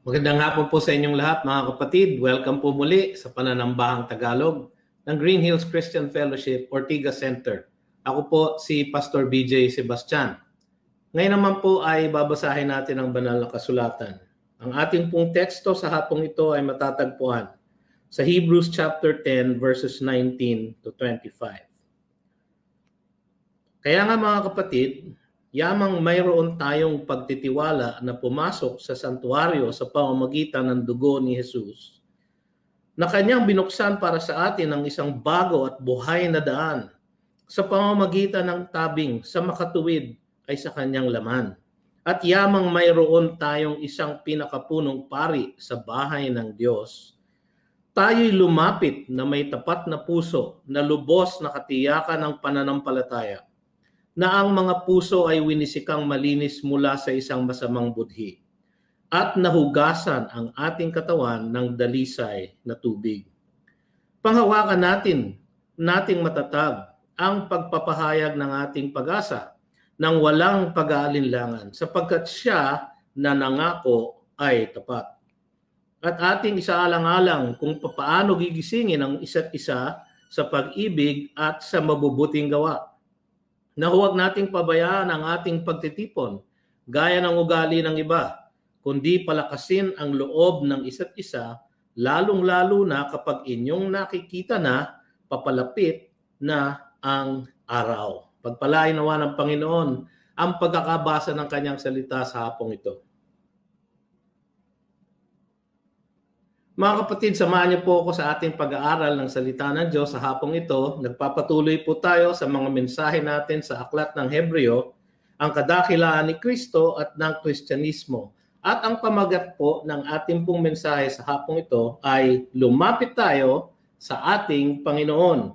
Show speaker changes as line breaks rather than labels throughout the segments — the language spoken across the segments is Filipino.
Magandang hapon po sa inyong lahat mga kapatid. Welcome po muli sa Pananambahang Tagalog ng Green Hills Christian Fellowship Ortigas Center. Ako po si Pastor BJ Sebastian. Ngayon naman po ay babasahin natin ang banal na kasulatan. Ang ating pong teksto sa hapong ito ay matatagpuan sa Hebrews chapter 10 verses 19 to 25. Kaya nga mga kapatid, yamang mayroon tayong pagtitiwala na pumasok sa santuario sa pamamagitan ng dugo ni Jesus, na kanyang binuksan para sa atin ang isang bago at buhay na daan sa pamamagitan ng tabing sa makatuwid ay sa kanyang laman. At yamang mayroon tayong isang pinakapunong pari sa bahay ng Diyos, tayo'y lumapit na may tapat na puso na lubos na katiyakan ng pananampalataya, na ang mga puso ay winisikang malinis mula sa isang masamang budhi at nahugasan ang ating katawan ng dalisay na tubig. Panghawakan nating matatag ang pagpapahayag ng ating pag-asa ng walang pag-aalinlangan sapagkat siya na nangako ay tapat. At ating isaalang-alang kung papaano gigisingin ang isa't isa sa pag-ibig at sa mabubuting gawa, na huwag nating pabayaan ang ating pagtitipon gaya ng ugali ng iba, kundi palakasin ang loob ng isa't isa, lalong-lalo na kapag inyong nakikita na papalapit na ang araw. Pagpalain nawa ng Panginoon ang pagkakabasa ng kanyang salita sa hapong ito. Mga kapatid, samahan niyo po ako sa ating pag-aaral ng salita ng Diyos sa hapong ito. Nagpapatuloy po tayo sa mga mensahe natin sa aklat ng Hebreo, ang kadakilaan ni Kristo at ng Kristyanismo. At ang pamagat po ng ating pong mensahe sa hapong ito ay lumapit tayo sa ating Panginoon.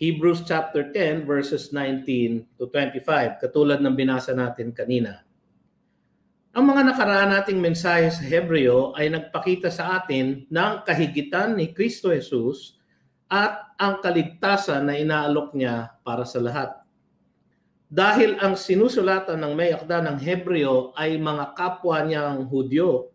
Hebrews chapter 10 verses 19 to 25, katulad ng binasa natin kanina. Ang mga nakaraan nating mensahe sa Hebreo ay nagpakita sa atin ng kahigitan ni Kristo Jesus at ang kaligtasan na inaalok niya para sa lahat. Dahil ang sinusulatan ng may akda ng Hebreo ay mga kapwa niyang Hudyo,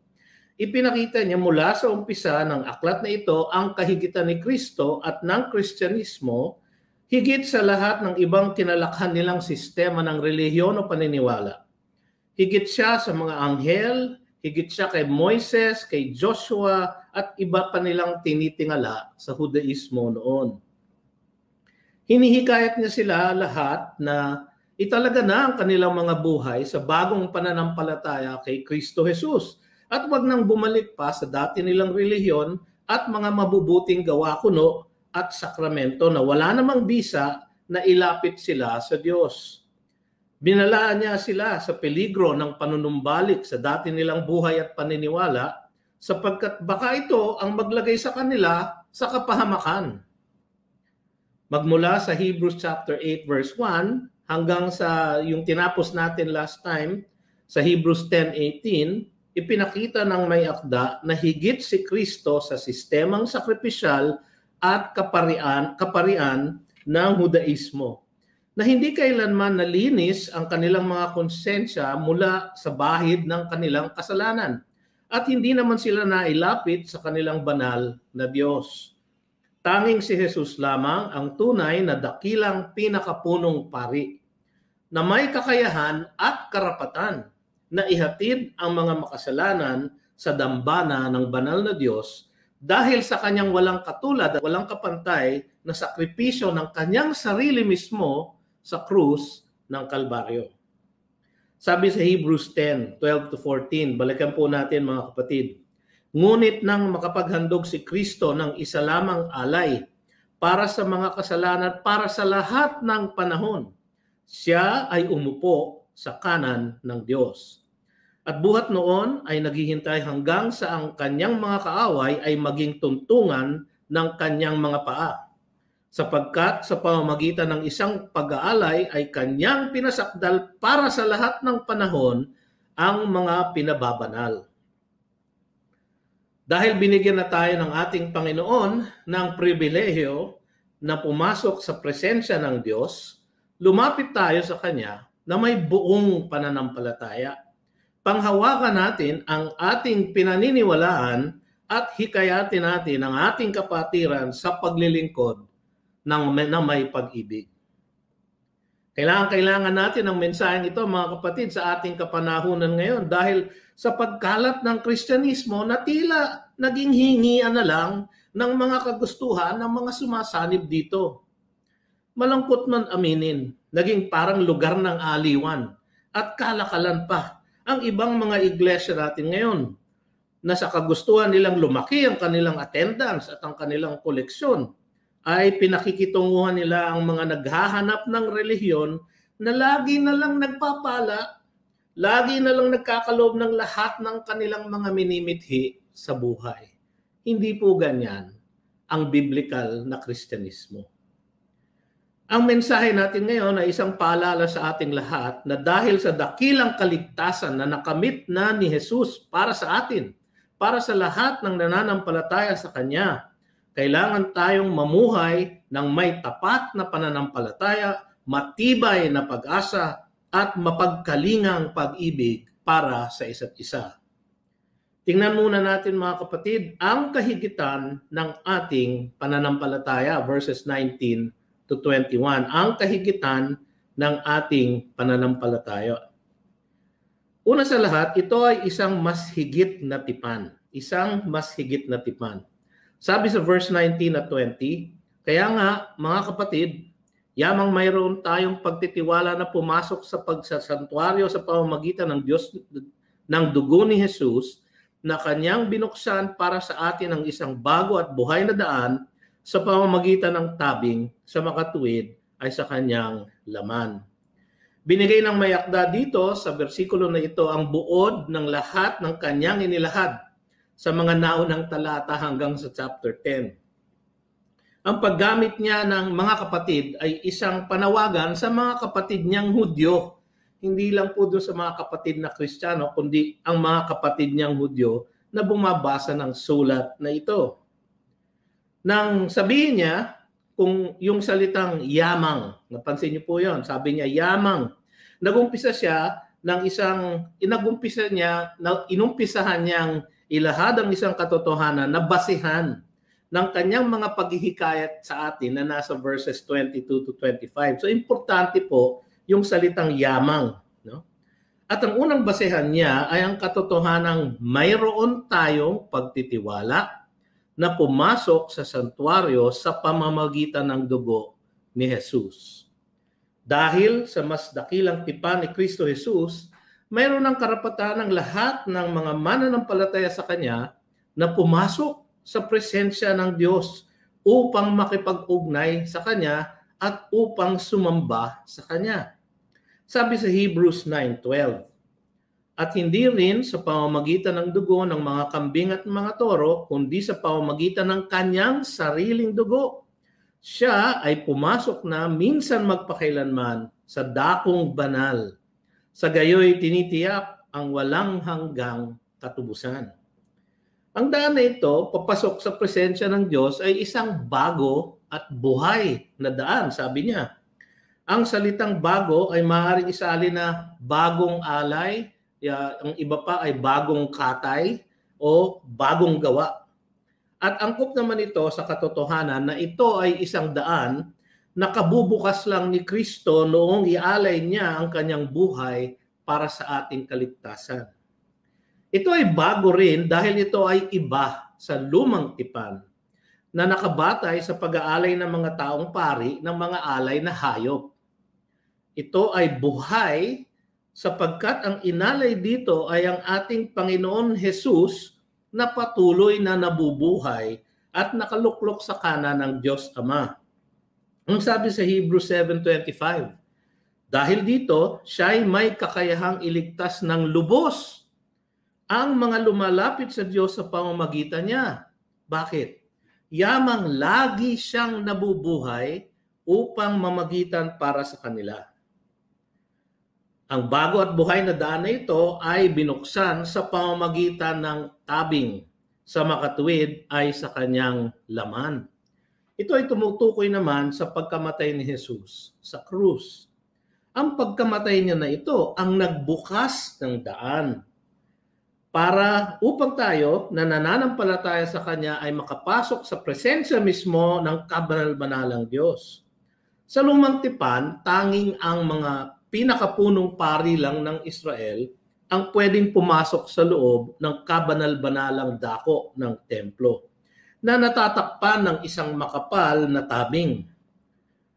ipinakita niya mula sa umpisa ng aklat na ito ang kahigitan ni Kristo at ng Kristyanismo higit sa lahat ng ibang kinalakhan nilang sistema ng relihiyon o paniniwala. Higit siya sa mga anghel, higit siya kay Moises, kay Joshua, at iba pa nilang tinitingala sa Judaismo noon. Hinihikayat niya sila lahat na italaga na ang kanilang mga buhay sa bagong pananampalataya kay Kristo Jesus at wag nang bumalik pa sa dati nilang relihiyon at mga mabubuting gawa kuno at sakramento na wala namang bisa na ilapit sila sa Diyos. Binalaan niya sila sa peligro ng panunumbalik sa dati nilang buhay at paniniwala sapagkat baka ito ang maglagay sa kanila sa kapahamakan. Magmula sa Hebrews chapter 8 verse 1 hanggang sa yung tinapos natin last time sa Hebrews 10:18, ipinakita ng may akda na higit si Kristo sa sistemang sakripisyal at kaparian ng Judaismo, na hindi kailanman nalinis ang kanilang mga konsensya mula sa bahid ng kanilang kasalanan at hindi naman sila nailapit sa kanilang banal na Diyos. Tanging si Jesus lamang ang tunay na dakilang pinakapunong pari na may kakayahan at karapatan na ihatid ang mga makasalanan sa dambana ng banal na Diyos dahil sa kanyang walang katulad at walang kapantay na sakripisyo ng kanyang sarili mismo sa krus ng Kalbaryo. Sabi sa Hebrews 10:12 to 14, balikan po natin mga kapatid. Ngunit nang makapaghandog si Kristo ng isa lamang alay para sa mga kasalanan para sa lahat ng panahon, siya ay umupo sa kanan ng Diyos. At buhat noon ay naghihintay hanggang sa ang kanyang mga kaaway ay maging tuntungan ng kanyang mga paa, sapagkat sa pamamagitan ng isang pag-aalay ay kanyang pinasakdal para sa lahat ng panahon ang mga pinababanal. Dahil binigyan na tayo ng ating Panginoon ng pribilehyo na pumasok sa presensya ng Diyos, lumapit tayo sa Kanya na may buong pananampalataya panghawakan natin ang ating pinaniniwalaan at hikayatin natin ang ating kapatiran sa paglilingkod na may pag-ibig. Kailangan natin ang mensaheng ito, mga kapatid, sa ating kapanahunan ngayon dahil sa pagkalat ng Kristyanismo na tila naging hingian na lang ng mga kagustuhan ng mga sumasanib dito. Malungkot man aminin, naging parang lugar ng aliwan at kalakalan pa ang ibang mga iglesia natin ngayon na sa kagustuhan nilang lumaki ang kanilang attendance at ang kanilang koleksyon ay pinakikitunguhan nila ang mga naghahanap ng relihiyon na lagi na lang nagpapala, lagi na lang nagkakaloob ng lahat ng kanilang mga minimithi sa buhay. Hindi po ganyan ang biblical na Kristyanismo. Ang mensahe natin ngayon ay isang paalala sa ating lahat na dahil sa dakilang kaligtasan na nakamit na ni Jesus para sa atin, para sa lahat ng nananampalataya sa Kanya, kailangan tayong mamuhay ng may tapat na pananampalataya, matibay na pag-asa, at mapagkalingang pag-ibig para sa isa't isa. Tingnan muna natin, mga kapatid, ang kahigitan ng ating pananampalataya, verses 19 to 21. Ang kahigitan ng ating pananampalataya. Una sa lahat, ito ay isang mas higit na tipan. Isang mas higit na tipan. Sabi sa verse 19 at 20, kaya nga, mga kapatid, yamang mayroon tayong pagtitiwala na pumasok sa pagsasantuaryo sa pamamagitan ng Diyos ng dugo ni Jesus na Kanyang binuksan para sa atin ang isang bago at buhay na daan sa pamamagitan ng tabing sa makatuwid ay sa Kanyang laman. Binigay ng may akda dito sa bersikulo na ito ang buod ng lahat ng Kanyang inilahad sa mga naunang talata hanggang sa chapter 10. Ang paggamit niya ng mga kapatid ay isang panawagan sa mga kapatid niyang Hudyo. Hindi lang po doon sa mga kapatid na Kristiyano, kundi ang mga kapatid niyang Hudyo na bumabasa ng sulat na ito. Nang sabihin niya, kung yung salitang yamang, napansin niyo po yon, sabi niya yamang, inumpisahan niyang ilahad ang isang katotohanan na basihan ng kanyang mga paghihikayat sa atin na nasa verses 22 to 25. So importante po yung salitang yamang. No? At ang unang basehan niya ay ang katotohanang mayroon tayong pagtitiwala na pumasok sa santuaryo sa pamamagitan ng dugo ni Jesus. Dahil sa mas dakilang tipan ni Kristo Jesus, mayroon ng karapatan ng lahat ng mga mananampalataya sa Kanya na pumasok sa presensya ng Diyos upang makipag-ugnay sa Kanya at upang sumamba sa Kanya. Sabi sa Hebrews 9:12, at hindi rin sa pamamagitan ng dugo ng mga kambing at mga toro, kundi sa pamamagitan ng Kanyang sariling dugo. Siya ay pumasok na minsan magpakailanman sa dakong banal. Sa gayoy tinitiyak ang walang hanggang katubusan. Ang daan na ito, papasok sa presensya ng Diyos ay isang bago at buhay na daan, sabi niya. Ang salitang bago ay maaaring isalin na bagong alay, ang iba pa ay bagong katay o bagong gawa. At angkop naman ito sa katotohanan na ito ay isang daan nakabubukas lang ni Kristo noong ialay niya ang kanyang buhay para sa ating kaligtasan. Ito ay bago rin dahil ito ay iba sa lumang tipan na nakabatay sa pag-aalay ng mga taong pari ng mga alay na hayop. Ito ay buhay sapagkat ang inalay dito ay ang ating Panginoon Jesus na patuloy na nabubuhay at nakaluklok sa kanan ng Diyos Ama. Ang sabi sa Hebrews 7:25, dahil dito, siya ay may kakayahang iligtas ng lubos ang mga lumalapit sa Diyos sa pamamagitan niya. Bakit? Yamang lagi siyang nabubuhay upang mamagitan para sa kanila. Ang bago at buhay na daan na ito ay binuksan sa pamamagitan ng tabing. Sa makatuwid ay sa kanyang laman. Ito ay tumutukoy naman sa pagkamatay ni Jesus sa krus. Ang pagkamatay niya na ito ang nagbukas ng daan para upang tayo na nananampalataya sa Kanya ay makapasok sa presensya mismo ng kabanal-banalang Diyos. Sa Lumang Tipan, tanging ang mga pinakapunong pari lang ng Israel ang pwedeng pumasok sa loob ng kabanal-banalang dako ng templo na natatakpan ng isang makapal na tabing.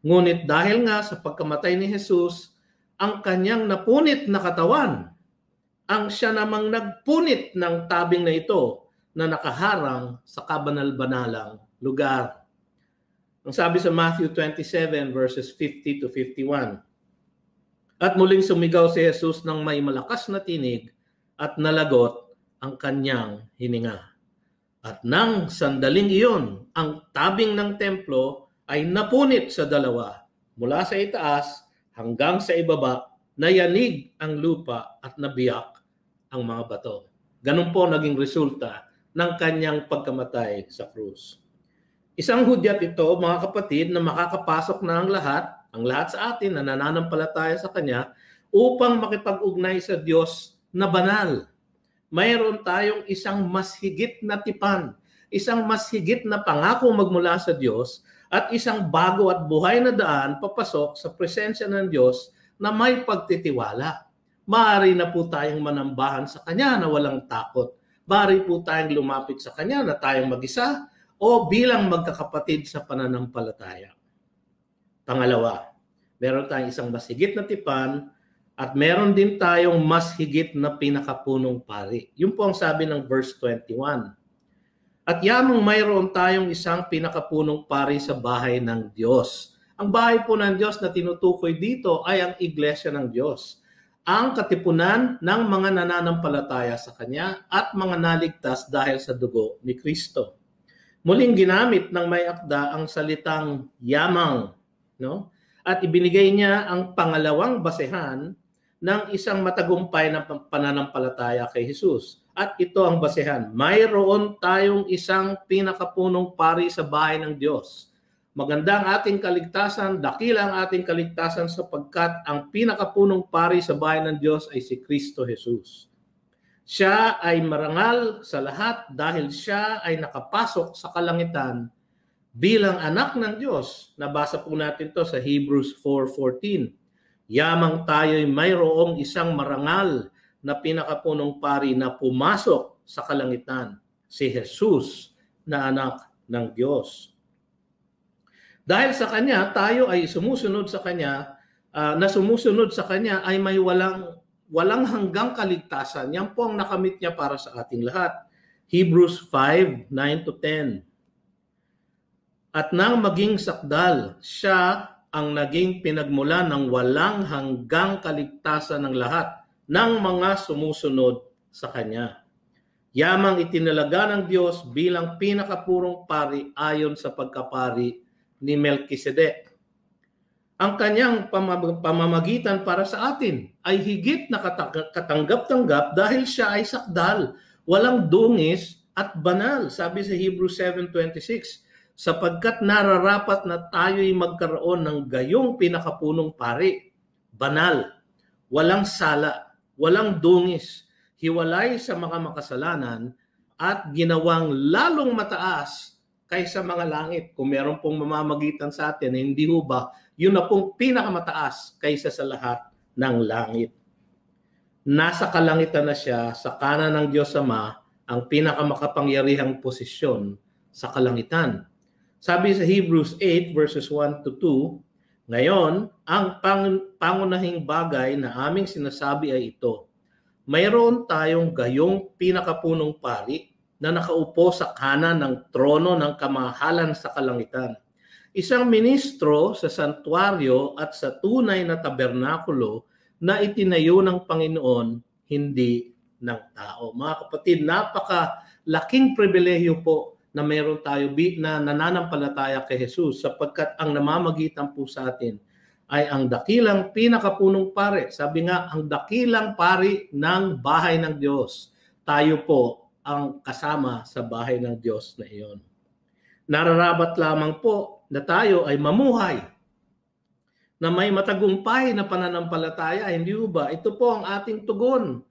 Ngunit dahil nga sa pagkamatay ni Jesus, ang kanyang napunit na katawan, ang siya namang nagpunit ng tabing na ito na nakaharang sa kabanal-banalang lugar. Ang sabi sa Matthew 27 verses 50 to 51, at muling sumigaw si Jesus ng may malakas na tinig at nalagot ang kanyang hininga. At nang sandaling iyon, ang tabing ng templo ay napunit sa dalawa, mula sa itaas hanggang sa ibaba, nayanig ang lupa at nabiyak ang mga bato. Ganun po naging resulta ng kanyang pagkamatay sa krus. Isang hudyat ito, mga kapatid, na makakapasok na ang lahat sa atin na nananampalataya sa Kanya upang makipag-ugnay sa Diyos na banal. Mayroon tayong isang mas higit na tipan, isang mas higit na pangako magmula sa Diyos at isang bago at buhay na daan papasok sa presensya ng Diyos na may pagtitiwala. Maaari na po tayong manambahan sa Kanya na walang takot. Maaari po tayong lumapit sa Kanya na tayong mag-isa o bilang magkakapatid sa pananampalataya. Pangalawa, meron tayong isang mas higit na tipan at meron din tayong mas higit na pinakapunong pari. Yun po ang sabi ng verse 21. At yamang mayroon tayong isang pinakapunong pari sa bahay ng Diyos. Ang bahay po ng Diyos na tinutukoy dito ay ang iglesia ng Diyos. Ang katipunan ng mga nananampalataya sa Kanya at mga naligtas dahil sa dugo ni Kristo. Muling ginamit ng may akda ang salitang yamang, no? At ibinigay niya ang pangalawang basehan ng isang matagumpay na pananampalataya kay Jesus. At ito ang basehan. Mayroon tayong isang pinakapunong pari sa bahay ng Diyos. Maganda ang ating kaligtasan, dakila ang ating kaligtasan sapagkat ang pinakapunong pari sa bahay ng Diyos ay si Kristo Jesus. Siya ay marangal sa lahat dahil siya ay nakapasok sa kalangitan bilang anak ng Diyos. Nabasa po natin to sa Hebrews 4:14. Yamang tayo'y mayroong isang marangal na pinakapunong pari na pumasok sa kalangitan, si Jesus na anak ng Diyos. Dahil sa Kanya, tayo ay sumusunod sa Kanya, sumusunod sa Kanya ay may walang hanggang kaligtasan. Yan po ang nakamit niya para sa ating lahat. Hebrews 5:9 to 10. At nang maging sakdal, siya ang naging pinagmula ng walang hanggang kaligtasan ng lahat ng mga sumusunod sa Kanya. Yamang itinalaga ng Diyos bilang pinakapurong pari ayon sa pagkapari ni Melchizedek. Ang kanyang pamamagitan para sa atin ay higit na katanggap-tanggap dahil siya ay sakdal, walang dungis at banal. Sabi sa Hebrews 7:26, sapagkat nararapat na tayo'y magkaroon ng gayong pinakapunong pari, banal, walang sala, walang dungis, hiwalay sa mga makasalanan at ginawang lalong mataas kaysa mga langit. Kung meron pong mamamagitan sa atin, hindi ho ba, yun na pong pinakamataas kaysa sa lahat ng langit. Nasa kalangitan na siya, sa kanan ng Diyos Ama, ang pinakamakapangyarihang posisyon sa kalangitan. Sabi sa Hebrews 8 verses 1 to 2, ngayon, ang pangunahing bagay na aming sinasabi ay ito. Mayroon tayong gayong pinakapunong pari na nakaupo sa kanan ng trono ng kamahalan sa kalangitan. Isang ministro sa santuaryo at sa tunay na tabernakulo na itinayo ng Panginoon, hindi ng tao. Mga kapatid, napakalaking pribilehyo po na mayroon tayo na nananampalataya kay Jesus sapagkat ang namamagitan po sa atin ay ang dakilang pinakapunong pari. Sabi nga, ang dakilang pari ng bahay ng Diyos. Tayo po ang kasama sa bahay ng Diyos na iyon. Nararapat lamang po na tayo ay mamuhay na may matagumpay na pananampalataya. Hindi ba? Ito po ang ating tugon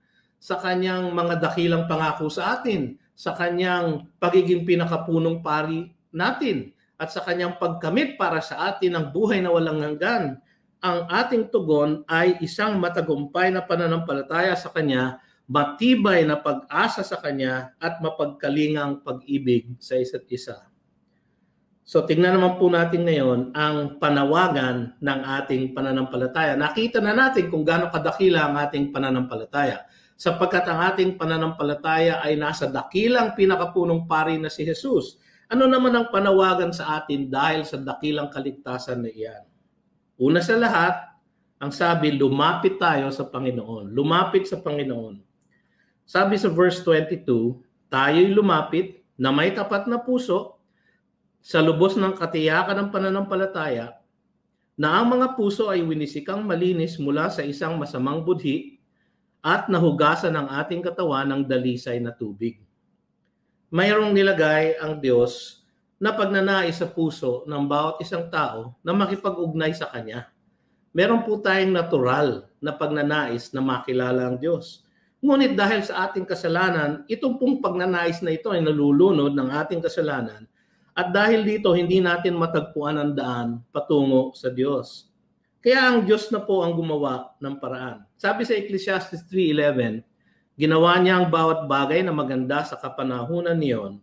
sa kanyang mga dakilang pangako sa atin, sa kanyang pagiging pinakapunong pari natin, at sa kanyang pagkamit para sa atin ng buhay na walang hanggan, ang ating tugon ay isang matagumpay na pananampalataya sa Kanya, matibay na pag-asa sa Kanya, at mapagkalingang pag-ibig sa isa't isa. So tingnan naman po natin ngayon ang panawagan ng ating pananampalataya. Nakita na natin kung gaano kadakila ang ating pananampalataya, sapagkat ang ating pananampalataya ay nasa dakilang pinakapunong pari na si Jesus. Ano naman ang panawagan sa atin dahil sa dakilang kaligtasan na iyan? Una sa lahat, ang sabi, lumapit tayo sa Panginoon. Lumapit sa Panginoon. Sabi sa verse 22, tayo'y lumapit na may tapat na puso sa lubos ng katiyakan ng pananampalataya, na ang mga puso ay winisikang malinis mula sa isang masamang budhi at nahugasan ng ating katawan ng dalisay na tubig. Mayroong nilagay ang Diyos na pagnanais sa puso ng bawat isang tao na makipag-ugnay sa Kanya. Meron po tayong natural na pagnanais na makilala ang Diyos. Ngunit dahil sa ating kasalanan, itong pong pagnanais na ito ay nalulunod ng ating kasalanan, at dahil dito hindi natin matagpuan ang daan patungo sa Diyos. Kaya ang Diyos na po ang gumawa ng paraan. Sabi sa Ecclesiastes 3:11, ginawa niya ang bawat bagay na maganda sa kapanahunan niyon.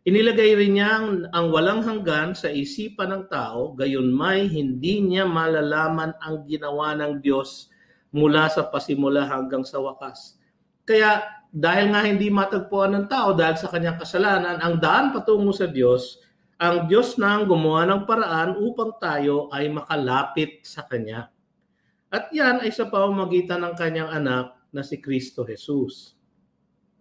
Inilagay rin niya ang walang hanggan sa isipan ng tao, gayon may hindi niya malalaman ang ginawa ng Diyos mula sa pasimula hanggang sa wakas. Kaya dahil nga hindi matagpuan ng tao dahil sa kanyang kasalanan, ang daan patungo sa Diyos, ang Diyos na ang gumawa ng paraan upang tayo ay makalapit sa Kanya. At yan ay sa pamamagitan ng Kanyang anak na si Kristo Jesus.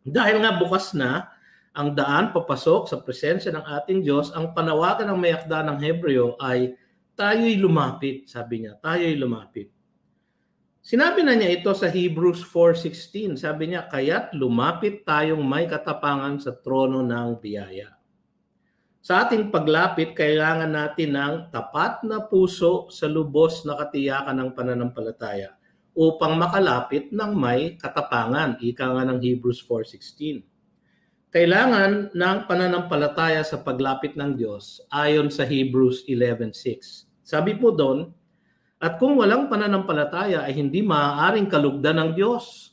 Dahil nga bukas na ang daan papasok sa presensya ng ating Diyos, ang panawagan ng may akda ng Hebreo ay tayo'y lumapit, sabi niya, tayo'y lumapit. Sinabi na niya ito sa Hebrews 4:16, sabi niya, kaya't lumapit tayong may katapangan sa trono ng biyaya. Sa ating paglapit, kailangan natin ng tapat na puso sa lubos na katiyakan ng pananampalataya upang makalapit ng may katapangan. Ika nga ng Hebrews 4:16. Kailangan ng pananampalataya sa paglapit ng Diyos ayon sa Hebrews 11:6. Sabi po doon, at kung walang pananampalataya ay hindi maaaring kalugdan ng Diyos,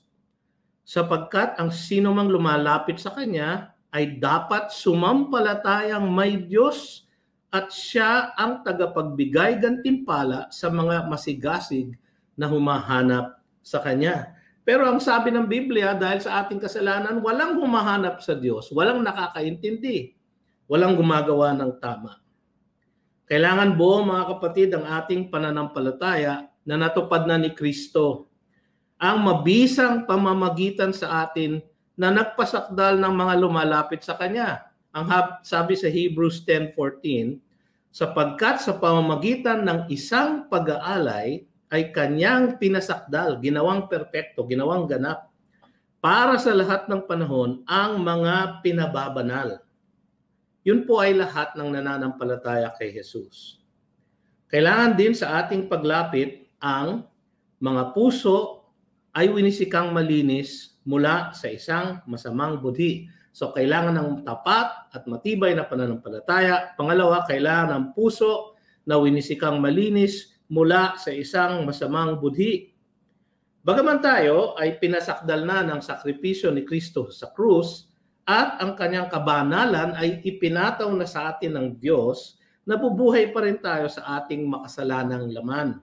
sapagkat ang sino mang lumalapit sa Kanya ay dapat sumampalatayang may Diyos at Siya ang tagapagbigay gantimpala sa mga masigasig na humahanap sa Kanya. Pero ang sabi ng Biblia, dahil sa ating kasalanan, walang humahanap sa Diyos, walang nakakaintindi, walang gumagawa ng tama. Kailangan buo, mga kapatid, ang ating pananampalataya na natupad na ni Kristo, ang mabisang pamamagitan sa atin na nagpasakdal ng mga lumalapit sa Kanya. Ang sabi sa Hebrews 10:14, sapagkat sa pamamagitan ng isang pag-aalay ay Kanyang pinasakdal, ginawang perpekto, ginawang ganap, para sa lahat ng panahon ang mga pinababanal. Yun po ay lahat ng nananampalataya kay Jesus. Kailangan din sa ating paglapit ang mga puso ay winisikang malinis mula sa isang masamang budhi. So kailangan ng tapat at matibay na pananampalataya. Pangalawa, kailangan ng puso na winisikang malinis mula sa isang masamang budhi. Bagaman tayo ay pinasakdal na ng sakripisyo ni Kristo sa krus at ang Kanyang kabanalan ay ipinataw na sa atin ng Diyos, nabubuhay pa rin tayo sa ating makasalanang laman.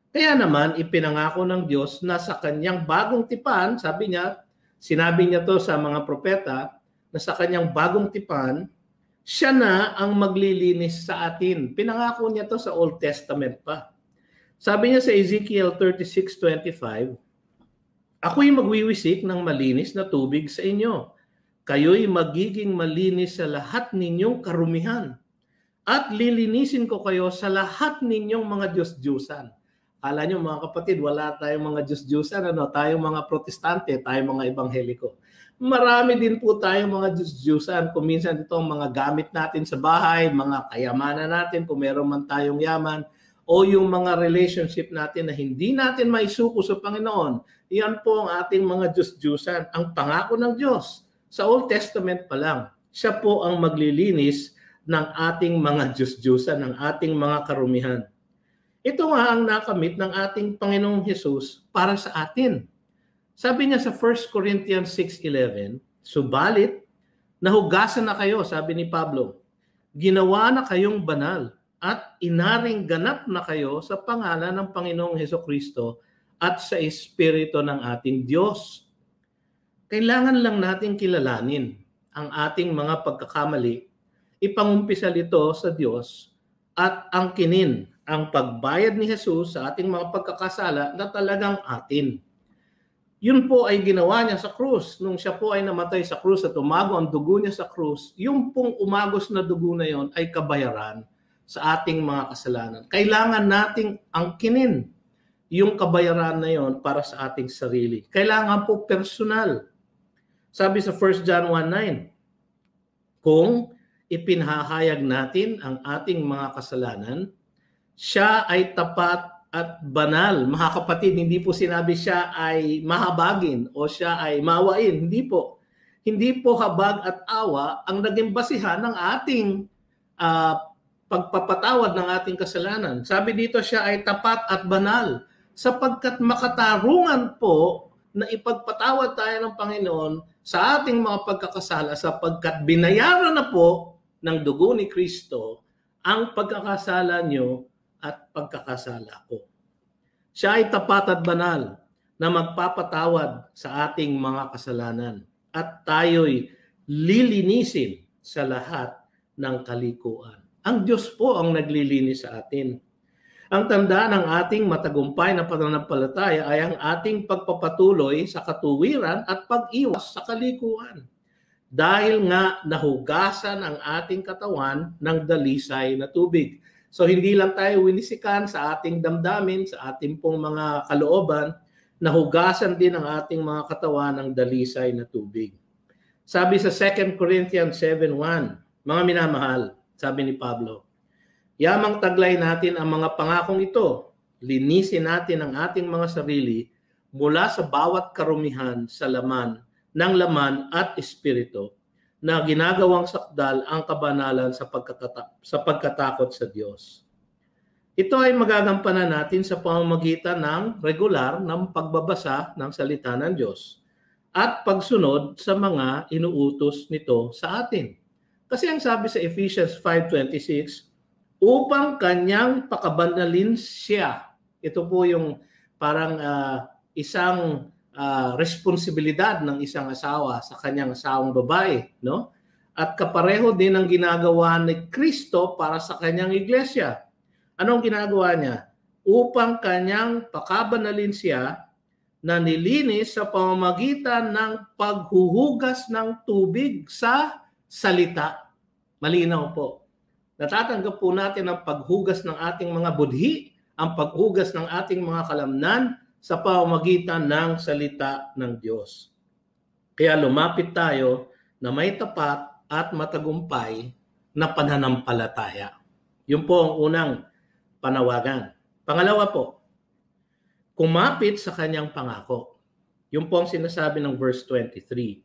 Kaya naman, ipinangako ng Diyos na sa Kanyang bagong tipan, sinabi niya to sa mga propeta, na sa Kanyang bagong tipan, Siya na ang maglilinis sa atin. Pinangako niya to sa Old Testament pa. Sabi niya sa Ezekiel 36:25, ako'y magwiwisik ng malinis na tubig sa inyo. Kayo'y magiging malinis sa lahat ninyong karumihan. At lilinisin ko kayo sa lahat ninyong mga Diyos-Diyusan. Akala nyo mga kapatid, wala tayong mga Diyos-Diyusan, tayong mga protestante, tayong mga ebangheliko. Marami din po tayong mga Diyos-Diyusan. Kung minsan ito ang mga gamit natin sa bahay, mga kayamanan natin, kung meron man tayong yaman, o yung mga relationship natin na hindi natin maisuko sa Panginoon, yan po ang ating mga Diyos-Diyusan. Ang pangako ng Diyos sa Old Testament pa lang, siya po ang maglilinis ng ating mga Diyos-Diyusan, ng ating mga karumihan. Ito nga ang nakamit ng ating Panginoong Hesus para sa atin. Sabi niya sa 1 Corinthians 6:11, subalit, nahugasan na kayo, sabi ni Pablo, ginawa na kayong banal, at inaring ganap na kayo sa pangalan ng Panginoong Hesukristo at sa Espiritu ng ating Diyos. Kailangan lang natin kilalanin ang ating mga pagkakamali, ipangumpisal ito sa Diyos at angkinin ang pagbayad ni Jesus sa ating mga pagkakasala na talagang atin. Yun po ay ginawa niya sa krus. Nung siya po ay namatay sa krus at umago ang dugo niya sa krus, yung pong umagos na dugo na yon ay kabayaran sa ating mga kasalanan. Kailangan nating angkinin yung kabayaran na yon para sa ating sarili. Kailangan po personal. Sabi sa 1 John 1:9, kung ipinahayag natin ang ating mga kasalanan, siya ay tapat at banal. Mga kapatid, hindi po sinabi siya ay mahabagin o siya ay maawain. Hindi po. Hindi po habag at awa ang naging basihan ng ating pagpapatawad ng ating kasalanan. Sabi dito siya ay tapat at banal sapagkat makatarungan po na ipagpatawad tayo ng Panginoon sa ating mga pagkakasala sapagkat binayaran na po ng dugo ni Kristo ang pagkakasala nyo at pagkakasala ko. Siya ay tapat at banal na magpapatawad sa ating mga kasalanan at tayo'y lilinisin sa lahat ng kalikuan. Ang Diyos po ang naglilinis sa atin. Ang tanda ng ating matagumpay na pananampalataya ay ang ating pagpapatuloy sa katuwiran at pag-iwas sa kalikuan. Dahil nga nahugasan ang ating katawan ng dalisay na tubig. So hindi lang tayo winisikan sa ating damdamin, sa ating pong mga kalooban, nahugasan din ang ating mga katawan ng dalisay na tubig. Sabi sa 2 Corinthians 7:1, mga minamahal, sabi ni Pablo, yamang taglay natin ang mga pangakong ito, linisin natin ang ating mga sarili mula sa bawat karumihan sa laman ng laman at espiritu na ginagawang sakdal ang kabanalan sa pagkatakot sa Diyos. Ito ay magagampanan natin sa pamamagitan ng regular ng pagbabasa ng salita ng Diyos at pagsunod sa mga inuutos nito sa atin. Kasi ang sabi sa Ephesians 5:26, upang kanyang pakabanalin siya. Ito po yung parang isang responsibilidad ng isang asawa sa kanyang asawang babae, no? At kapareho din ang ginagawa ni Kristo para sa kanyang iglesia. Anong ginagawa niya? Upang kanyang pakabanalin siya na nilinis sa pamamagitan ng paghuhugas ng tubig sa salita. Malinaw po. Natatanggap po natin ang paghugas ng ating mga budhi, ang paghugas ng ating mga kalamnan sa pamamagitan ng salita ng Diyos. Kaya lumapit tayo na may tapat at matagumpay na pananampalataya. Yun po ang unang panawagan. Pangalawa po, kumapit sa kanyang pangako. Yun po ang sinasabi ng verse 23.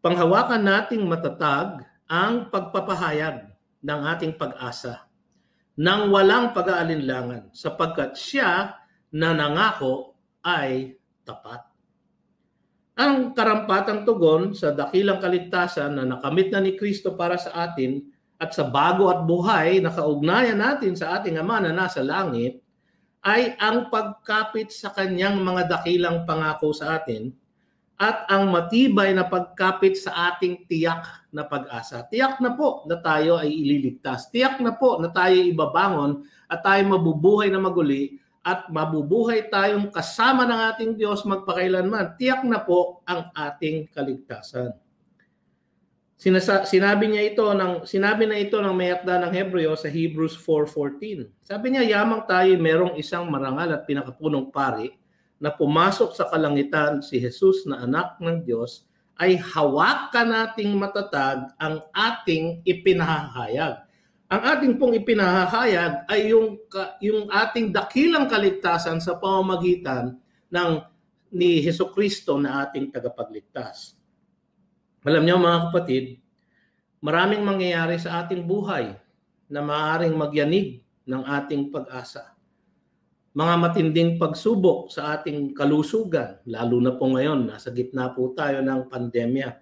Panghawakan nating matatag ang pagpapahayag ng ating pag-asa nang walang pag-aalinlangan sapagkat siya na nangako ay tapat. Ang karampatang tugon sa dakilang kaligtasan na nakamit na ni Kristo para sa atin at sa bago at buhay na kaugnayan natin sa ating Ama na nasa langit ay ang pagkapit sa kanyang mga dakilang pangako sa atin at ang matibay na pagkapit sa ating tiyak na pag-asa. Tiyak na po na tayo ay ililigtas. Tiyak na po na tayo ibabangon at tayo mabubuhay na maguli at mabubuhay tayong kasama ng ating Diyos magpakailanman. Tiyak na po ang ating kaligtasan. Sinabi na ito ng may akda ng Hebreo sa Hebrews 4:14. Sabi niya, yamang tayo merong isang marangal at pinakapunong pari na pumasok sa kalangitan, si Jesus na anak ng Diyos, ay hawakan nating matatag ang ating ipinahahayag. Ang ating pong ipinahahayag ay yung ating dakilang kaligtasan sa pamamagitan ni Hesukristo na ating tagapagligtas. Alam niyo mga kapatid, maraming mangyayari sa ating buhay na maaaring magyanig ng ating pag-asa. Mga matinding pagsubok sa ating kalusugan, lalo na po ngayon, nasa gitna po tayo ng pandemya.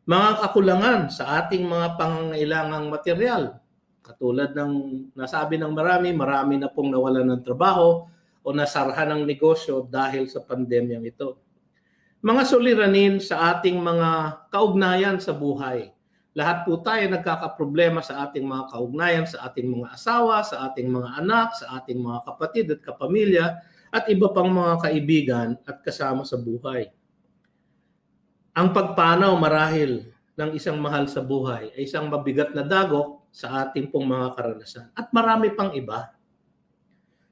Mga kakulangan sa ating mga pangangailangang material, katulad ng nasabi ng marami na pong nawalan ng trabaho o nasarhan ng negosyo dahil sa pandemyang ito. Mga suliranin sa ating mga kaugnayan sa buhay. Lahat po tayo nagkakaproblema sa ating mga kaugnayan, sa ating mga asawa, sa ating mga anak, sa ating mga kapatid at kapamilya, at iba pang mga kaibigan at kasama sa buhay. Ang pagpanaw marahil ng isang mahal sa buhay ay isang mabigat na dagok sa ating pong mga karanasan. At marami pang iba.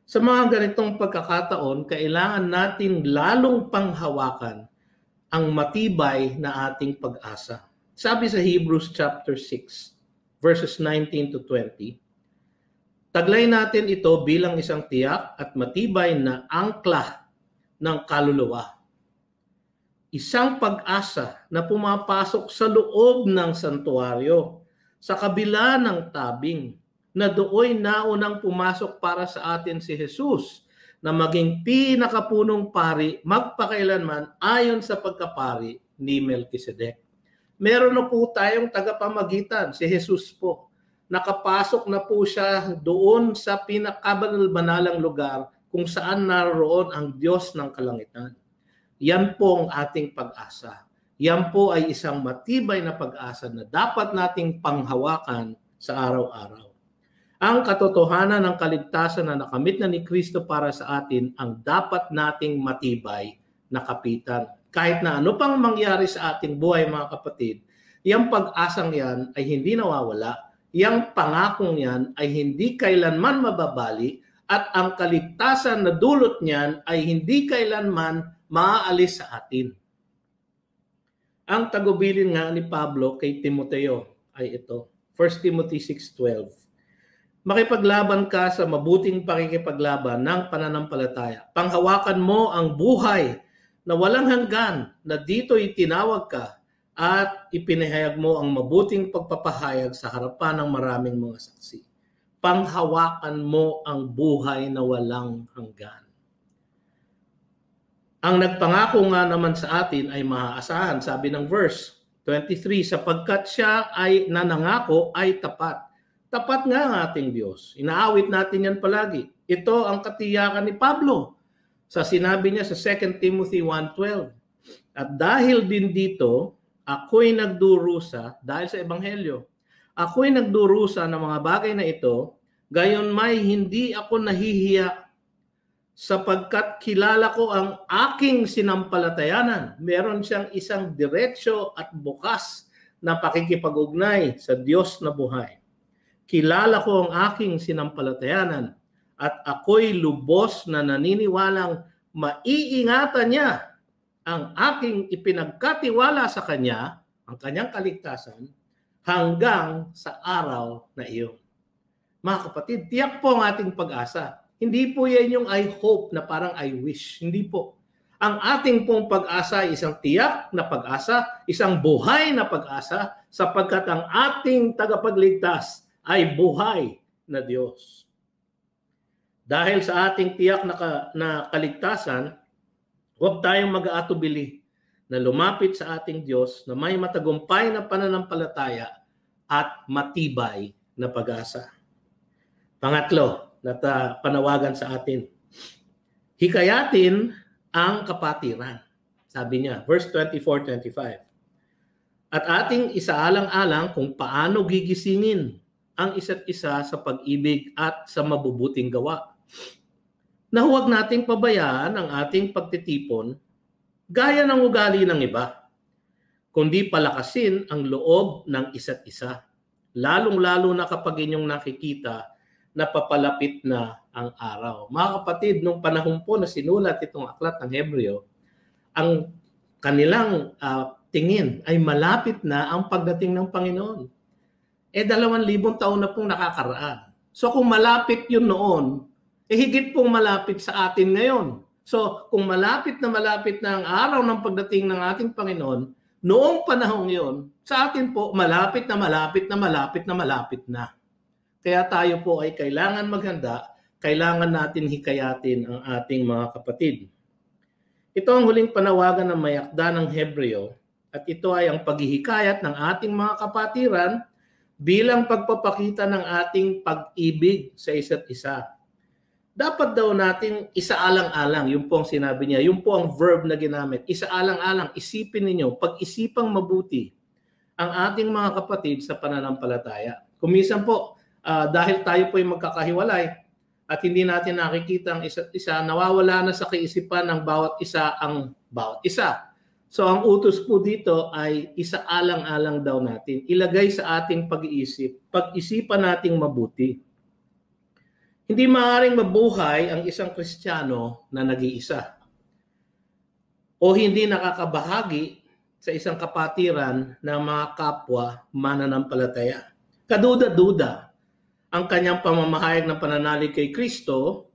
Sa mga ganitong pagkakataon, kailangan natin lalong panghawakan ang matibay na ating pag-asa. Sabi sa Hebrews chapter 6, verses 19 to 20, taglay natin ito bilang isang tiyak at matibay na angkla ng kaluluwa. Isang pag-asa na pumapasok sa loob ng santuaryo, sa kabila ng tabing, na dooy naunang pumasok para sa atin si Jesus, na maging pinakapunong pari magpakailanman ayon sa pagkapari ni Melkisedek. Meron na po tayong tagapamagitan, si Jesus po. Nakapasok na po siya doon sa pinakabanal-banalang lugar kung saan naroon ang Diyos ng kalangitan. Yan po ang ating pag-asa. Yan po ay isang matibay na pag-asa na dapat nating panghawakan sa araw-araw. Ang katotohanan ng kaligtasan na nakamit na ni Kristo para sa atin ang dapat nating matibay na kapitan. Kahit na ano pang mangyari sa ating buhay mga kapatid, yung pag-asang yan ay hindi nawawala, yung pangakong yan ay hindi kailanman mababali, at ang kaligtasan na dulot niyan ay hindi kailanman maaalis sa atin. Ang tagubilin nga ni Pablo kay Timoteo ay ito, 1 Timothy 6:12. Makipaglaban ka sa mabuting pakikipaglaban ng pananampalataya. Panghawakan mo ang buhay na walang hanggan na dito'y tinawag ka at ipinahayag mo ang mabuting pagpapahayag sa harapan ng maraming mga saksi. Panghawakan mo ang buhay na walang hanggan. Ang nagpangako nga naman sa atin ay maaasahan. Sabi ng verse 23, sapagkat siya ay nanangako ay tapat. Tapat nga ang ating Diyos. Inaawit natin yan palagi. Ito ang katiyakan ni Pablo sa sinabi niya sa 2 Timothy 1:12. At dahil din dito, ako'y nagdurusa, dahil sa Ebanghelyo, ako'y nagdurusa ng mga bagay na ito, gayon may hindi ako nahihiya sapagkat kilala ko ang aking sinampalatayanan. Meron siyang isang diretsyo at bukas na pakikipag-ugnay sa Diyos na buhay. Kilala ko ang aking sinampalatayanan at ako'y lubos na naniniwalang maiingatan niya ang aking ipinagkatiwala sa Kanya, ang Kanyang kaligtasan, hanggang sa araw na iyon. Mga kapatid, tiyak po ang ating pag-asa. Hindi po yan yung I hope na parang I wish. Hindi po. Ang ating pong pag-asa ay isang tiyak na pag-asa, isang buhay na pag-asa, sapagkat ang ating tagapagligtas ay buhay na Diyos. Dahil sa ating tiyak na kaligtasan, huwag tayong mag-aatubili na lumapit sa ating Diyos na may matagumpay na pananampalataya at matibay na pag-asa. Pangatlo, na panawagan sa atin. Hikayatin ang kapatiran. Sabi niya, verse 24-25. At ating isaalang-alang kung paano gigisingin ang isa't isa sa pag-ibig at sa mabubuting gawa. Na huwag nating pabayaan ang ating pagtitipon gaya ng ugali ng iba, kundi palakasin ang loob ng isa't isa. Lalong-lalo na kapag inyong nakikita na papalapit na ang araw. Mga kapatid, nung panahon po na sinulat itong aklat ng Hebreo, ang kanilang tingin ay malapit na ang pagdating ng Panginoon. 2,000 taon na pong nakakaraan. So kung malapit yun noon, higit pong malapit sa atin ngayon. So kung malapit na ang araw ng pagdating ng ating Panginoon, noong panahong yun, sa atin po malapit na. Kaya tayo po ay kailangan maghanda, kailangan natin hikayatin ang ating mga kapatid. Ito ang huling panawagan ng may akda ng Hebreo at ito ay ang paghihikayat ng ating mga kapatiran bilang pagpapakita ng ating pag-ibig sa isa't isa. Dapat daw natin isaalang-alang, yung po ang sinabi niya, yung po ang verb na ginamit, isaalang-alang, isipin ninyo, pag-isipang mabuti ang ating mga kapatid sa pananampalataya. Kuminsan po, dahil tayo po ay magkakahiwalay at hindi natin nakikita ang isa't isa, nawawala na sa kaisipan ng bawat isa ang bawat isa. So ang utos po dito ay isaalang-alang daw natin, ilagay sa ating pag-iisip, pag-isipan nating mabuti. Hindi maaaring mabuhay ang isang Kristiyano na nag-iisa o hindi nakakabahagi sa isang kapatiran ng mga kapwa mananampalataya. Kaduda-duda ang kanyang pamamahayag ng pananalig kay Kristo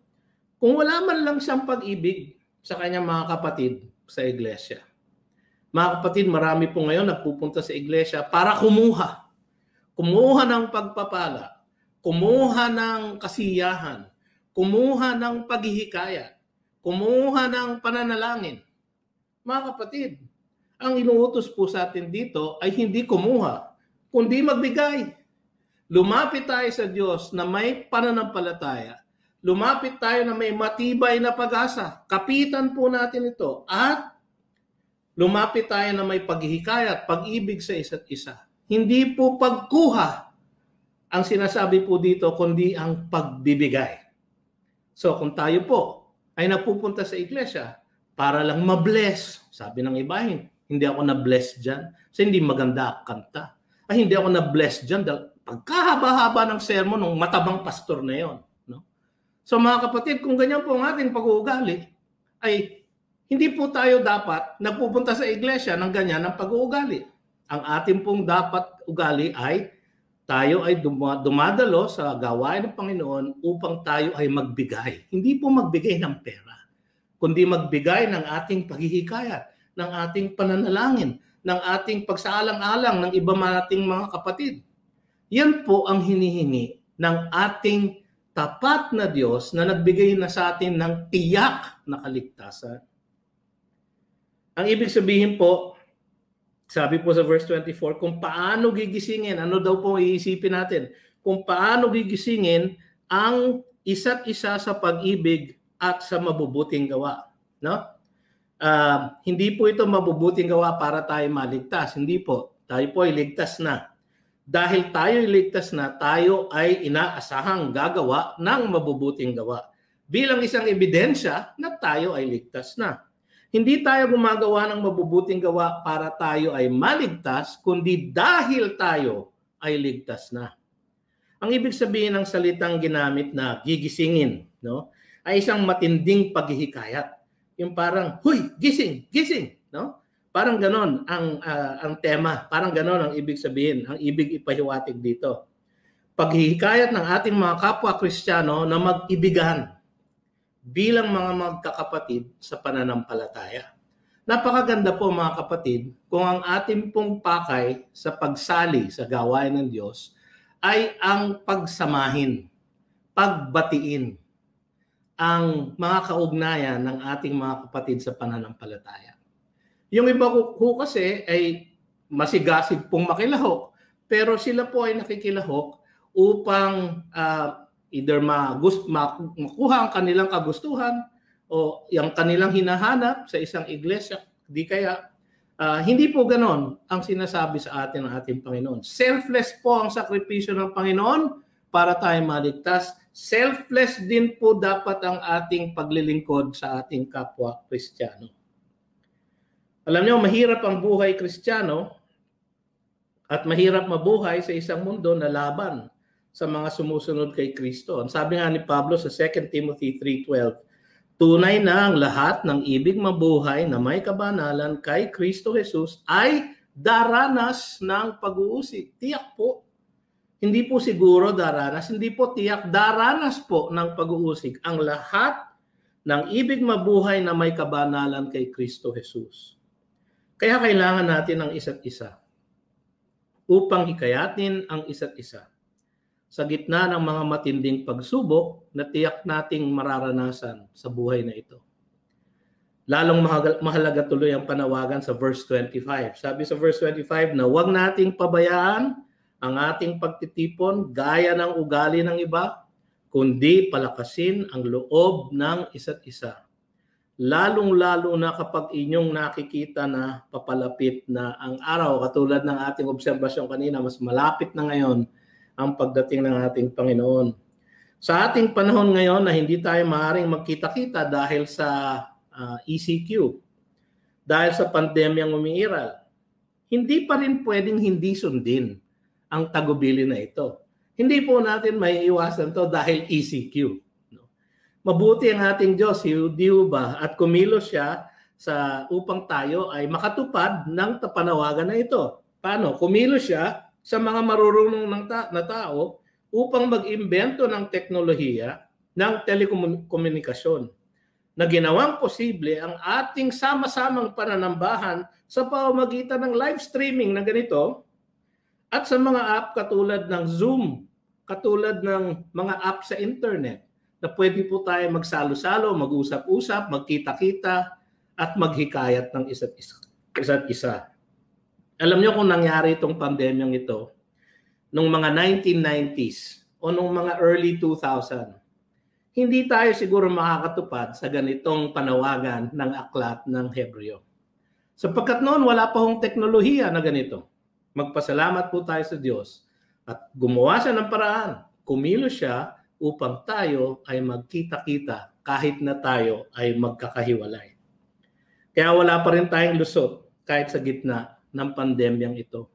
kung wala man lang siyang pag-ibig sa kanyang mga kapatid sa iglesia. Mga kapatid, marami po ngayon nagpupunta sa iglesia para kumuha ng pagpapala, kumuha ng kasiyahan, kumuha ng paghihikayat, kumuha ng pananalangin. Mga kapatid, ang inuutos po sa atin dito ay hindi kumuha, kundi magbigay. Lumapit tayo sa Diyos na may pananampalataya. Lumapit tayo na may matibay na pag-asa. Kapitan po natin ito. At lumapit tayo na may paghihikayat, pag-ibig sa isa't isa. Hindi po pagkuha ang sinasabi po dito, kundi ang pagbibigay. So kung tayo po ay napupunta sa iglesia para lang ma-bless, sabi ng iba, hindi ako na-bless dyan. Kasi hindi maganda kanta. Ay, hindi ako na-bless dyan dahil pagkahaba-haba ng sermon ng matabang pastor na yon. No? So mga kapatid, kung ganyan po ang ating pag-uugali, ay hindi po tayo dapat napupunta sa iglesia ng ganyan ang pag-uugali. Ang ating pong dapat ugali ay tayo ay dumadalo sa gawain ng Panginoon upang tayo ay magbigay. Hindi po magbigay ng pera, kundi magbigay ng ating paghihikayat, ng ating pananalangin, ng ating pagsaalang-alang ng iba nating mga kapatid. Yan po ang hinihingi ng ating tapat na Diyos na nagbigay na sa atin ng tiyak na kaligtasan. Ang ibig sabihin po, sabi po sa verse 24, kung paano gigisingin, ano daw po iisipin natin? Kung paano gigisingin ang isa't isa sa pag-ibig at sa mabubuting gawa. No? Hindi po ito mabubuting gawa para tayo maligtas. Hindi po. Tayo po ay ligtas na. Dahil tayo ay ligtas na, tayo ay inaasahang gagawa ng mabubuting gawa. Bilang isang ebidensya na tayo ay ligtas na. Hindi tayo gumagawa ng mabubuting gawa para tayo ay maligtas, kundi dahil tayo ay ligtas na. Ang ibig sabihin ng salitang ginamit na gigisingin, no, ay isang matinding paghihikayat. Yung parang, huy, gising, gising. No? Parang ganon ang tema. Parang ganon ang ibig sabihin, ang ibig ipahiwatig dito. Paghihikayat ng ating mga kapwa Kristiyano na mag-ibigan bilang mga magkakapatid sa pananampalataya. Napakaganda po mga kapatid kung ang ating pong pakay sa pagsali sa gawain ng Diyos ay ang pagsamahin, pagbatiin ang mga kaugnayan ng ating mga kapatid sa pananampalataya. Yung iba ko kasi ay masigasig pong makilahok, pero sila po ay nakikilahok upang either makuha ang kanilang kagustuhan o yung kanilang hinahanap sa isang iglesia. Di kaya, hindi po ganon ang sinasabi sa atin ng ating Panginoon. Selfless po ang sakripisyo ng Panginoon para tayo maligtas. Selfless din po dapat ang ating paglilingkod sa ating kapwa Kristiyano. Alam niyo, mahirap ang buhay Kristiyano at mahirap mabuhay sa isang mundo na laban sa mga sumusunod kay Kristo. Ang sabi nga ni Pablo sa 2 Timothy 3:12, tunay na ang lahat ng ibig mabuhay na may kabanalan kay Kristo Jesus ay daranas ng pag-uusig. Tiyak po. Hindi po siguro daranas, hindi po tiyak, daranas po ng pag-uusig ang lahat ng ibig mabuhay na may kabanalan kay Kristo Jesus. Kaya kailangan natin ang isa't isa upang hikayatin ang isa't isa sa gitna ng mga matinding pagsubok na tiyak nating mararanasan sa buhay na ito. Lalong mahalaga tuloy ang panawagan sa verse 25. Sabi sa verse 25 na huwag nating pabayaan ang ating pagtitipon gaya ng ugali ng iba, kundi palakasin ang loob ng isa't isa. Lalong-lalo na kapag inyong nakikita na papalapit na ang araw, katulad ng ating obserbasyon kanina, mas malapit na ngayon ang pagdating ng ating Panginoon. Sa ating panahon ngayon na hindi tayo maaaring magkita-kita dahil sa ECQ, dahil sa pandemyang umiiral, hindi pa rin pwedeng hindi sundin ang tagubili na ito. Hindi po natin maiiwasan to dahil ECQ. Mabuti ang ating Diyos, di ba? At kumilos siya upang tayo ay makatupad ng panawagan na ito. Paano? Kumilos siya sa mga marurunong na tao upang mag-imbento ng teknolohiya ng telekomunikasyon na ginawang posible ang ating sama-samang pananambahan sa pamamagitan ng live streaming na ganito at sa mga app katulad ng Zoom, katulad ng mga app sa internet na pwede po tayo magsalo-salo, mag-usap-usap, magkita-kita at maghikayat ng isa't isa. Alam niyo kung nangyari itong pandemyang ito nung mga 1990s o nung mga early 2000, hindi tayo siguro makakatupad sa ganitong panawagan ng aklat ng Hebreo. Sapagkat noon wala pa hong teknolohiya na ganito. Magpasalamat po tayo sa Diyos at gumawa siya ng paraan. Kumilos siya upang tayo ay magkita-kita kahit na tayo ay magkakahiwalay. Kaya wala pa rin tayong lusot kahit sa gitna ng pandemyang ito.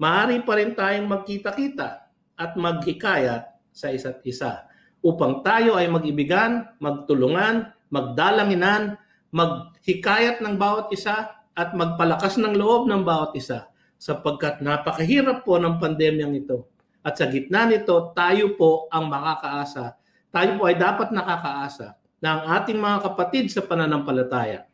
Maaari pa rin tayong magkita-kita at maghikayat sa isa't isa upang tayo ay mag-ibigan, magtulungan, magdalanginan, maghikayat ng bawat isa at magpalakas ng loob ng bawat isa sapagkat napakahirap po ng pandemyang ito. At sa gitna nito, tayo po ang makakaasa. Tayo po ay dapat nakakaasa na ang ating mga kapatid sa pananampalataya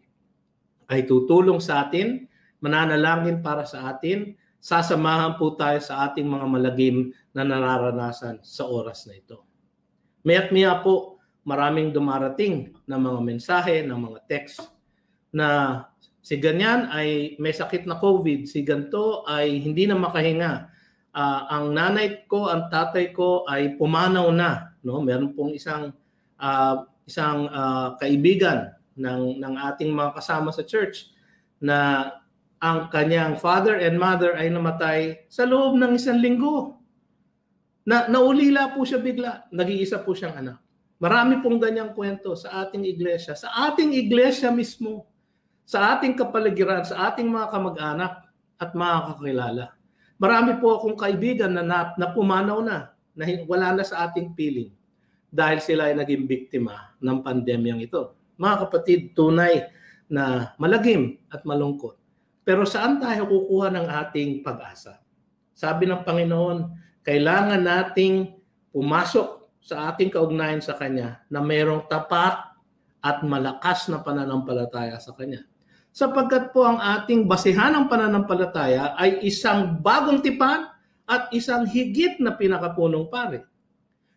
ay tutulong sa atin, mananalangin para sa atin, sasamahan po tayo sa ating mga malagim na nararanasan sa oras na ito. Maya't-maya po, maraming dumarating na mga mensahe, ng mga text na si ganyan ay may sakit na COVID, si ganito ay hindi na makahinga. Ang nanay ko, ang tatay ko ay pumanaw na. No? Meron pong isang kaibigan ng ating mga kasama sa church na ang kanyang father and mother ay namatay sa loob ng 1 linggo. Naulila po siya bigla. Nag-iisa po siyang anak. Marami pong ganyang kwento sa ating iglesia. Sa ating iglesia mismo. Sa ating kapaligiran, sa ating mga kamag-anak at mga kakilala. Marami po akong kaibigan na pumanaw na wala na sa ating piling dahil sila ay naging biktima ng pandemyang ito. Mga kapatid, tunay na malagim at malungkot. Pero saan tayo kukuha ng ating pag-asa? Sabi ng Panginoon, kailangan nating pumasok sa ating kaugnayan sa Kanya na mayroong tapat at malakas na pananampalataya sa Kanya. Sapagkat po ang ating basihan ng pananampalataya ay isang bagong tipan at isang higit na pinakapunong pari.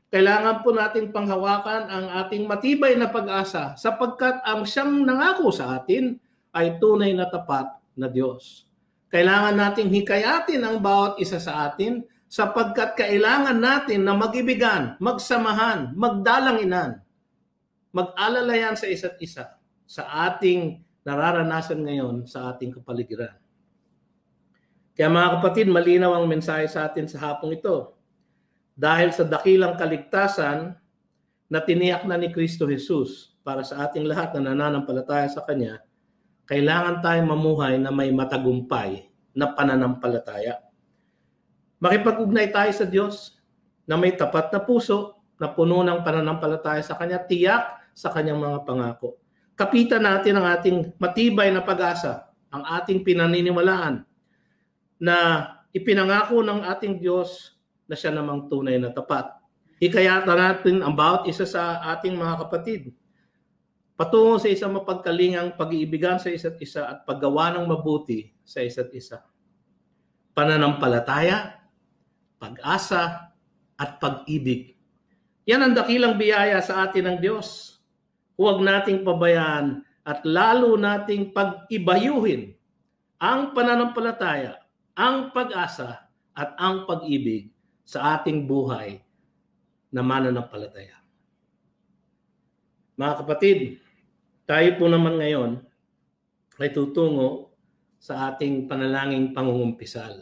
Kailangan po nating panghawakan ang ating matibay na pag-asa sapagkat ang siyang nangako sa atin ay tunay na tapat na Diyos. Kailangan nating hikayatin ang bawat isa sa atin sapagkat kailangan natin na mag-ibigan, magsamahan, magdalanginan, mag-alalayan sa isa't isa sa ating nararanasan ngayon sa ating kapaligiran. Kaya mga kapatid, malinaw ang mensahe sa atin sa hapong ito. Dahil sa dakilang kaligtasan na tiniyak na ni Kristo Jesus para sa ating lahat na nananampalataya sa Kanya, kailangan tayong mamuhay na may matagumpay na pananampalataya. Makipag-ugnay tayo sa Diyos na may tapat na puso na puno ng pananampalataya sa Kanya, tiyak sa Kanyang mga pangako. Kapitan natin ang ating matibay na pag-asa, ang ating pinaniniwalaan na ipinangako ng ating Diyos na siya namang tunay na tapat. Hikayata natin about isa sa ating mga kapatid patungo sa isang mapagkalingang pag-iibigan sa isa't isa at paggawa ng mabuti sa isa't isa. Pananampalataya, pag-asa, at pag-ibig. Yan ang dakilang biyaya sa atin ng Diyos. Huwag nating pabayaan at lalo nating pag-ibayuhin ang pananampalataya, ang pag-asa, at ang pag-ibig sa ating buhay na mananampalataya. Mga kapatid, tayo po naman ngayon ay tutungo sa ating panalangin pangungumpisal.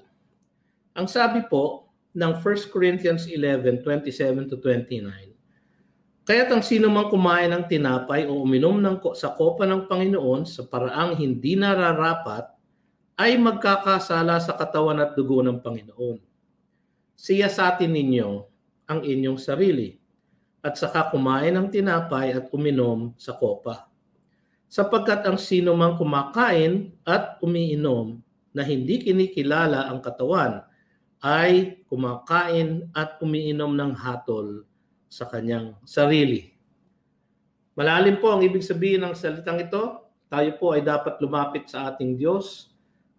Ang sabi po ng 1 Corinthians 11:27-29, kaya't ang sino mang kumain ng tinapay o uminom sa kopa ng Panginoon sa paraang hindi nararapat ay magkakasala sa katawan at dugo ng Panginoon. Siyasatin ninyo ang inyong sarili at saka kumain ng tinapay at uminom sa kopa. Sapagkat ang sino mang kumakain at umiinom na hindi kinikilala ang katawan ay kumakain at umiinom ng hatol sa kanyang sarili. Malalim po ang ibig sabihin ng salitang ito. Tayo po ay dapat lumapit sa ating Diyos.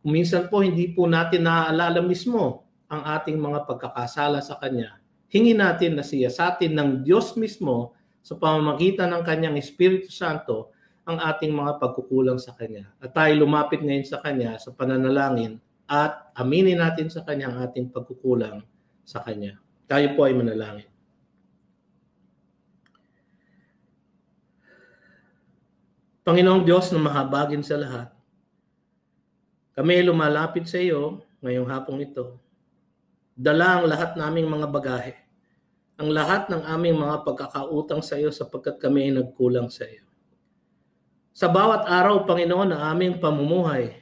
Minsan po hindi po natin naaalala mismo ang ating mga pagkakasala sa Kanya. Hingin natin na siyasatin ng Diyos mismo sa pamamagitan ng Kanyang Espiritu Santo ang ating mga pagkukulang sa Kanya. At tayo lumapit ngayon sa Kanya sa pananalangin at aminin natin sa Kanya ang ating pagkukulang sa Kanya. Tayo po ay manalangin. Panginoong Diyos na mahabagin sa lahat, kami lumalapit sa iyo ngayong hapong ito. Dala ang lahat naming mga bagahe, ang lahat ng aming mga pagkakautang sa iyo sapagkat kami ay nagkulang sa iyo. Sa bawat araw, Panginoon, na aming pamumuhay,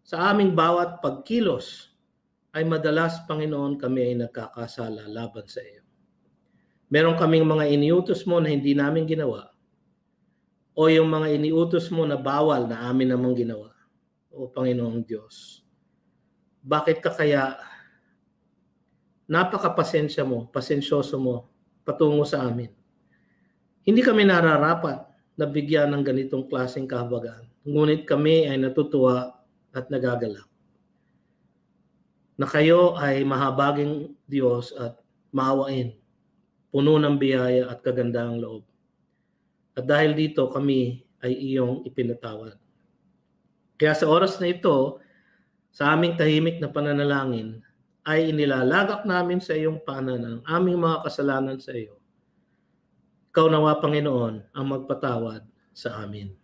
sa aming bawat pagkilos, ay madalas, Panginoon, kami ay nagkakasala laban sa iyo. Meron kaming mga iniutos mo na hindi namin ginawa, o yung mga iniutos mo na bawal na amin namang ginawa. O Panginoong Diyos, bakit ka kaya napakapasensya mo, pasensyoso mo patungo sa amin? Hindi kami nararapat na bigyan ng ganitong klaseng kahabagan. Ngunit kami ay natutuwa at nagagalak na kayo ay mahabaging Diyos at maawain, puno ng biyaya at kagandahang loob. At dahil dito kami ay iyong ipinatawad. Kaya sa oras na ito, sa aming tahimik na pananalangin, ay inilalagak namin sa iyong paanan ang aming mga kasalanan sa iyo. Ikaw nawa, Panginoon, ang magpatawad sa amin.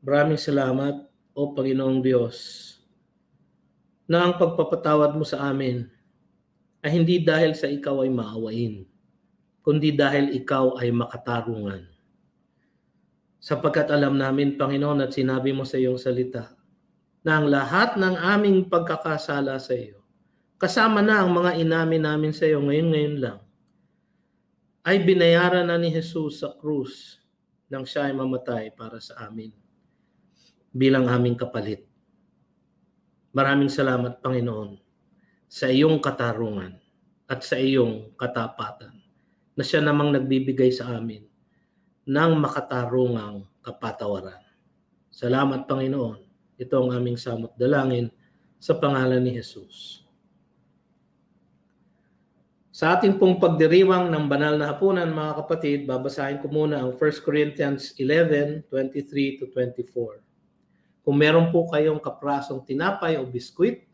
Maraming salamat, O Panginoong Diyos, na ang pagpapatawad mo sa amin ay hindi dahil sa ikaw ay maawain, kundi dahil ikaw ay makatarungan. Sapagkat alam namin, Panginoon, at sinabi mo sa iyong salita, na ang lahat ng aming pagkakasala sa iyo, kasama na ang mga inamin namin sa iyo ngayon lang, ay binayaran na ni Jesus sa krus nang siya ay mamatay para sa amin bilang aming kapalit. Maraming salamat, Panginoon, sa iyong katarungan at sa iyong katapatan na siya namang nagbibigay sa amin ng makatarungang kapatawaran. Salamat, Panginoon. Ito ang aming samot dalangin sa pangalan ni Jesus. Sa ating pong pagdiriwang ng banal na hapunan, mga kapatid, babasahin ko muna ang 1 Corinthians 11:23-24. Kung meron po kayong kaprasong tinapay o biskwit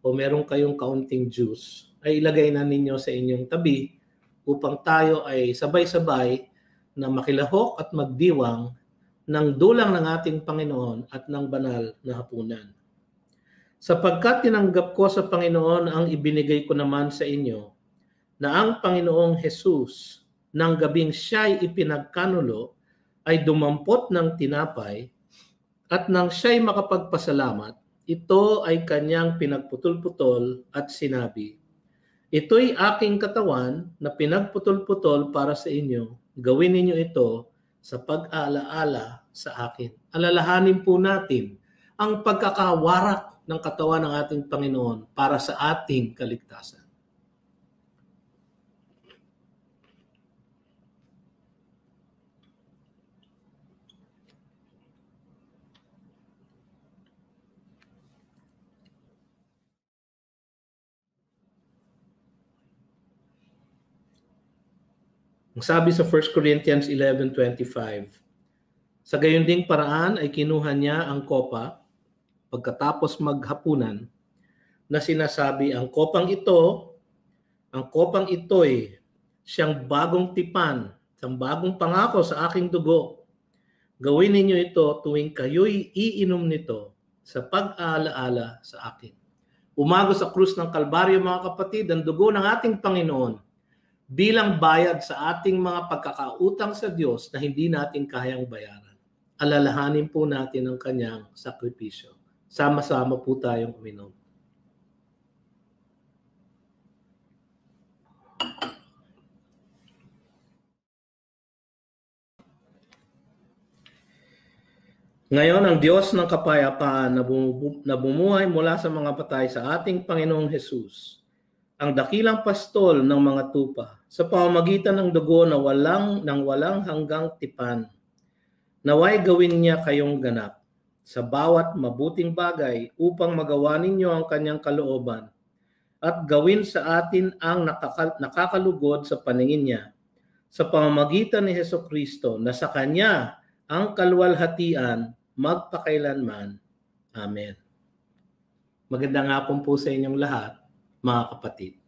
o meron kayong kaunting juice, ay ilagay na ninyo sa inyong tabi upang tayo ay sabay-sabay na makilahok at magdiwang ng dulang ng ating Panginoon at ng banal na hapunan. Sapagkat tinanggap ko sa Panginoon ang ibinigay ko naman sa inyo, na ang Panginoong Jesus, nang gabing siya'y ipinagkanulo, ay dumampot ng tinapay, at nang siya'y makapagpasalamat, ito ay kanyang pinagputol-putol at sinabi, ito'y aking katawan na pinagputol-putol para sa inyo. Gawin ninyo ito sa pag-aalaala sa akin. Alalahanin po natin ang pagkakawarak ng katawan ng ating Panginoon para sa ating kaligtasan. Ang sabi sa 1 Corinthians 11:25, sa gayon ding paraan ay kinuha niya ang kopa pagkatapos maghapunan na sinasabi, ang kopang ito'y siyang bagong tipan, siyang bagong pangako sa aking dugo. Gawin ninyo ito tuwing kayo'y iinom nito sa pag-aalaala sa akin. Umago sa krus ng Kalbaryo, mga kapatid, ang dugo ng ating Panginoon bilang bayad sa ating mga pagkakautang sa Diyos na hindi natin kayang bayaran. Alalahanin po natin ang kanyang sakripisyo. Sama-sama po tayong uminom. Ngayon, ang Diyos ng kapayapaan na bumuhay mula sa mga patay sa ating Panginoong Hesus, ang dakilang pastol ng mga tupa, sa pamamagitan ng dugo na walang hanggang tipan, naway gawin niya kayong ganap sa bawat mabuting bagay upang magawa ninyo ang kanyang kalooban at gawin sa atin ang nakakalugod sa paningin niya sa pamamagitan ni Hesukristo na sa kanya ang kaluwalhatian magpakailanman. Amen. Magandang hapon po sa inyong lahat, mga kapatid.